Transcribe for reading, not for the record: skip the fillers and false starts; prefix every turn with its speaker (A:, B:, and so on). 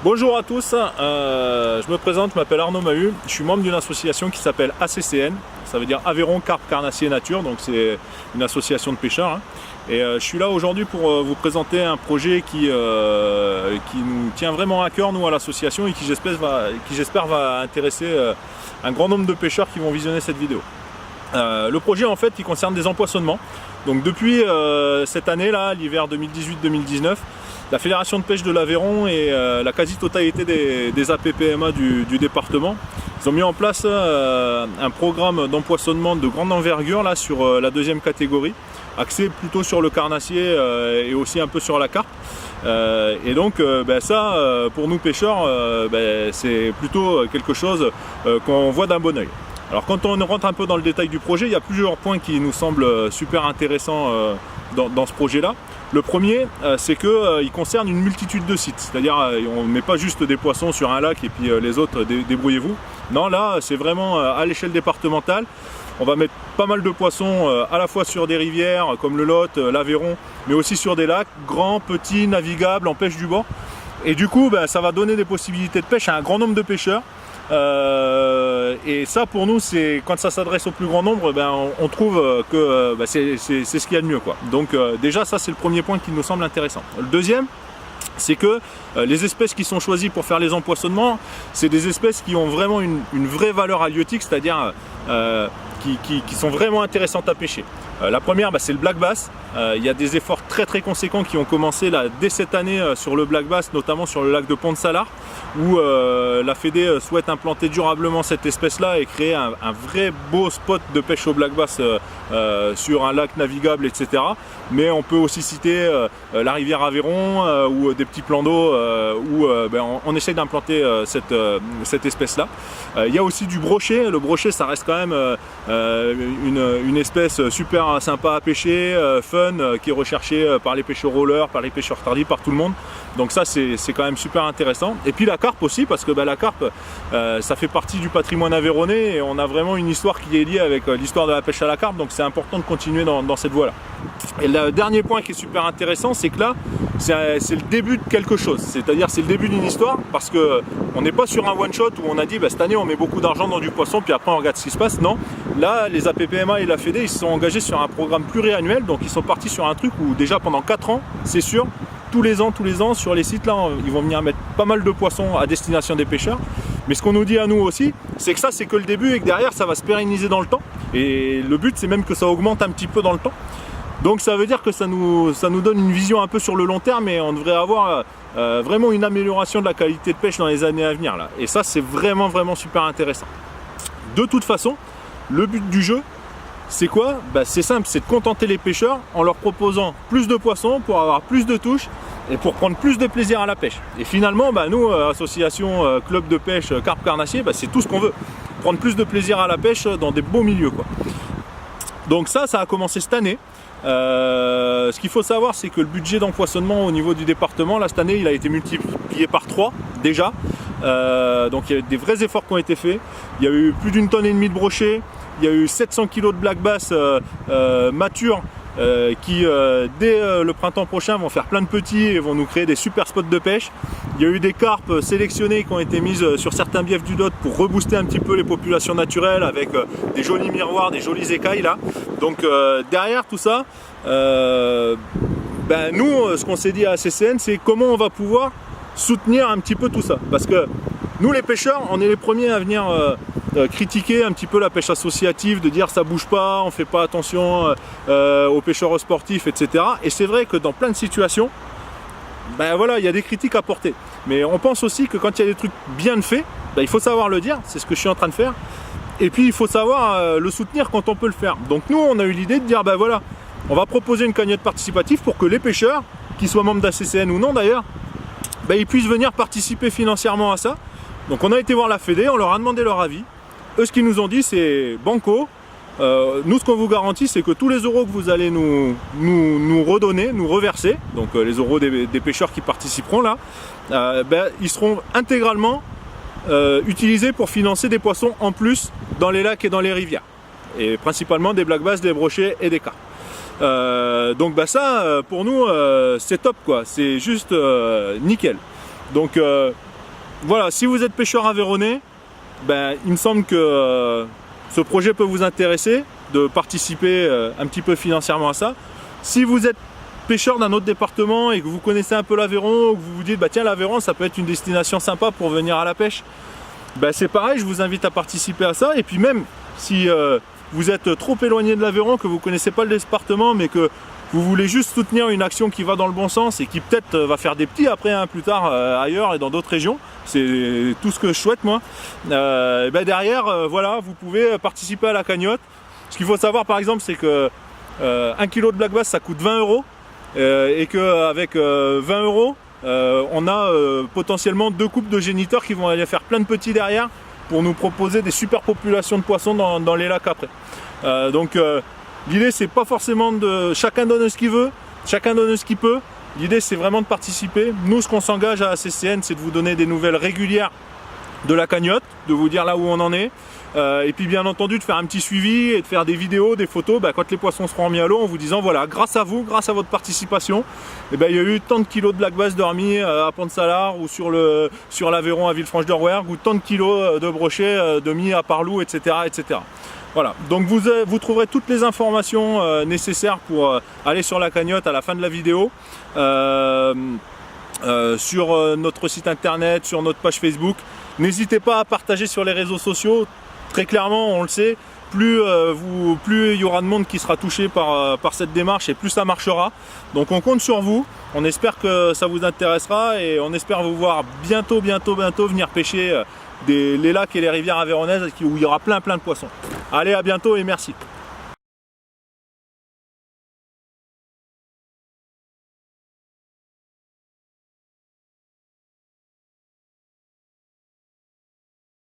A: Bonjour à tous, je me présente, je m'appelle Arnaud Mahut, je suis membre d'une association qui s'appelle ACCN, ça veut dire Aveyron Carpe Carnassier Nature, donc c'est une association de pêcheurs. Et je suis là aujourd'hui pour vous présenter un projet qui nous tient vraiment à cœur, nous, à l'association, et qui j'espère va intéresser un grand nombre de pêcheurs qui vont visionner cette vidéo. Le projet, en fait, il concerne des empoisonnements. Donc depuis cette année-là, l'hiver 2018-2019, la Fédération de pêche de l'Aveyron et la quasi-totalité des APPMA du département, ils ont mis en place un programme d'empoisonnement de grande envergure là, sur la deuxième catégorie, axé plutôt sur le carnassier et aussi un peu sur la carpe. Et donc ça, pour nous pêcheurs, c'est plutôt quelque chose qu'on voit d'un bon oeil. Alors quand on rentre un peu dans le détail du projet, il y a plusieurs points qui nous semblent super intéressants dans ce projet-là. Le premier, c'est qu'il concerne une multitude de sites, c'est-à-dire on ne met pas juste des poissons sur un lac et puis les autres débrouillez-vous. Non, là c'est vraiment à l'échelle départementale. On va mettre pas mal de poissons à la fois sur des rivières comme le Lot, l'Aveyron, mais aussi sur des lacs, grands, petits, navigables, en pêche du bord. Et du coup, ça va donner des possibilités de pêche à un grand nombre de pêcheurs. Et ça pour nous, c'est quand ça s'adresse au plus grand nombre, on trouve que c'est ce qu'il y a de mieux, quoi. Donc déjà ça c'est le premier point qui nous semble intéressant. Le deuxième, c'est que les espèces qui sont choisies pour faire les empoisonnements, c'est des espèces qui ont vraiment une vraie valeur halieutique, c'est-à-dire qui sont vraiment intéressantes à pêcher. La première, c'est le black bass. Il y a des efforts très conséquents qui ont commencé là, dès cette année sur le black bass, notamment sur le lac de Pont-de-Salars, où la Fédé souhaite implanter durablement cette espèce-là et créer un vrai beau spot de pêche au black bass sur un lac navigable, etc. Mais on peut aussi citer la rivière Aveyron ou des petits plans d'eau où on essaye d'implanter cette espèce-là. Il y a aussi du brochet. Le brochet, ça reste quand même une espèce super sympa à pêcher, fun, qui est recherchée par les pêcheurs rollers, par les pêcheurs tardifs, par tout le monde. Donc ça c'est quand même super intéressant. Et puis la carpe aussi, parce que la carpe ça fait partie du patrimoine aveyronnais et on a vraiment une histoire qui est liée avec l'histoire de la pêche à la carpe, donc c'est important de continuer dans cette voie là. Et le dernier point qui est super intéressant, c'est que là c'est le début de quelque chose, c'est-à-dire c'est le début d'une histoire, parce que on n'est pas sur un one shot où on a dit cette année on met beaucoup d'argent dans du poisson puis après on regarde ce qui se passe. Non, là les APPMA et la Fédé ils se sont engagés sur un programme pluriannuel, donc ils sont partis sur un truc où déjà pendant 4 ans, c'est sûr, tous les ans sur les sites là, ils vont venir mettre pas mal de poissons à destination des pêcheurs. Mais ce qu'on nous dit à nous aussi, c'est que ça c'est que le début et que derrière ça va se pérenniser dans le temps. Et le but c'est même que ça augmente un petit peu dans le temps. Donc ça veut dire que ça nous donne une vision un peu sur le long terme et on devrait avoir vraiment une amélioration de la qualité de pêche dans les années à venir là. Et ça c'est vraiment super intéressant. De toute façon, le but du jeu, c'est quoi? C'est simple, c'est de contenter les pêcheurs en leur proposant plus de poissons pour avoir plus de touches et pour prendre plus de plaisir à la pêche. Et finalement, nous, association club de pêche carpe carnassier, c'est tout ce qu'on veut. Prendre plus de plaisir à la pêche dans des beaux milieux, quoi. Donc ça a commencé cette année. Ce qu'il faut savoir, c'est que le budget d'empoisonnement au niveau du département, là, cette année, il a été multiplié par 3 déjà. Donc il y a des vrais efforts qui ont été faits. Il y a eu plus d'1,5 tonne de brochet. Il y a eu 700 kg de black bass matures qui, dès le printemps prochain, vont faire plein de petits et vont nous créer des super spots de pêche. Il y a eu des carpes sélectionnées qui ont été mises sur certains biefs du Lot pour rebooster un petit peu les populations naturelles avec des jolis miroirs, des jolies écailles là. Donc derrière tout ça, nous, ce qu'on s'est dit à ACCN, c'est comment on va pouvoir soutenir un petit peu tout ça. Parce que nous les pêcheurs, on est les premiers à venir critiquer un petit peu la pêche associative, de dire ça bouge pas, on fait pas attention aux pêcheurs sportifs, etc. Et c'est vrai que dans plein de situations, il y a des critiques à porter. Mais on pense aussi que quand il y a des trucs bien faits, il faut savoir le dire, c'est ce que je suis en train de faire. Et puis il faut savoir le soutenir quand on peut le faire. Donc nous on a eu l'idée de dire on va proposer une cagnotte participative pour que les pêcheurs, qu'ils soient membres d'ACCN ou non d'ailleurs, ils puissent venir participer financièrement à ça. Donc on a été voir la Fédé, on leur a demandé leur avis. Eux, ce qu'ils nous ont dit, c'est banco. Nous, ce qu'on vous garantit, c'est que tous les euros que vous allez nous redonner, nous reverser, donc les euros des pêcheurs qui participeront là, ils seront intégralement utilisés pour financer des poissons en plus dans les lacs et dans les rivières. Et principalement des black bass, des brochets et des carpes. Donc ça, pour nous, c'est top, quoi. C'est juste nickel. Donc voilà, si vous êtes pêcheur aveyronnais, ben, il me semble que ce projet peut vous intéresser, de participer un petit peu financièrement à ça. Si vous êtes pêcheur d'un autre département et que vous connaissez un peu l'Aveyron, ou que vous vous dites bah tiens, l'Aveyron ça peut être une destination sympa pour venir à la pêche, ben, c'est pareil, je vous invite à participer à ça. Et puis même si vous êtes trop éloigné de l'Aveyron, que vous ne connaissez pas le département, mais que vous voulez juste soutenir une action qui va dans le bon sens et qui peut-être va faire des petits après plus tard ailleurs et dans d'autres régions, c'est tout ce que je souhaite moi, ben derrière voilà, vous pouvez participer à la cagnotte. Ce qu'il faut savoir par exemple, c'est que 1 kg de black bass ça coûte 20 € et qu'avec 20 €, on a potentiellement 2 couples de géniteurs qui vont aller faire plein de petits derrière pour nous proposer des super populations de poissons dans les lacs après. Donc l'idée c'est pas forcément de chacun donne ce qu'il veut, chacun donne ce qu'il peut. L'idée c'est vraiment de participer. Nous ce qu'on s'engage à ACCN, c'est de vous donner des nouvelles régulières de la cagnotte, de vous dire là où on en est. Et puis bien entendu de faire un petit suivi et de faire des vidéos, des photos quand les poissons seront remis à l'eau en vous disant voilà, grâce à vous, grâce à votre participation, il y a eu tant de kilos de black bass dormis à Pont-de-Salard ou sur l'Aveyron à Villefranche-de-Rouergue, ou tant de kilos de brochets de mis à Parlou, etc. etc. Voilà, donc vous trouverez toutes les informations nécessaires pour aller sur la cagnotte à la fin de la vidéo. Sur notre site internet, sur notre page Facebook. N'hésitez pas à partager sur les réseaux sociaux. Très clairement, on le sait, plus il y aura de monde qui sera touché par cette démarche et plus ça marchera. Donc on compte sur vous, on espère que ça vous intéressera et on espère vous voir bientôt venir pêcher les lacs et les rivières aveyronnaises où il y aura plein de poissons. Allez, à bientôt et merci.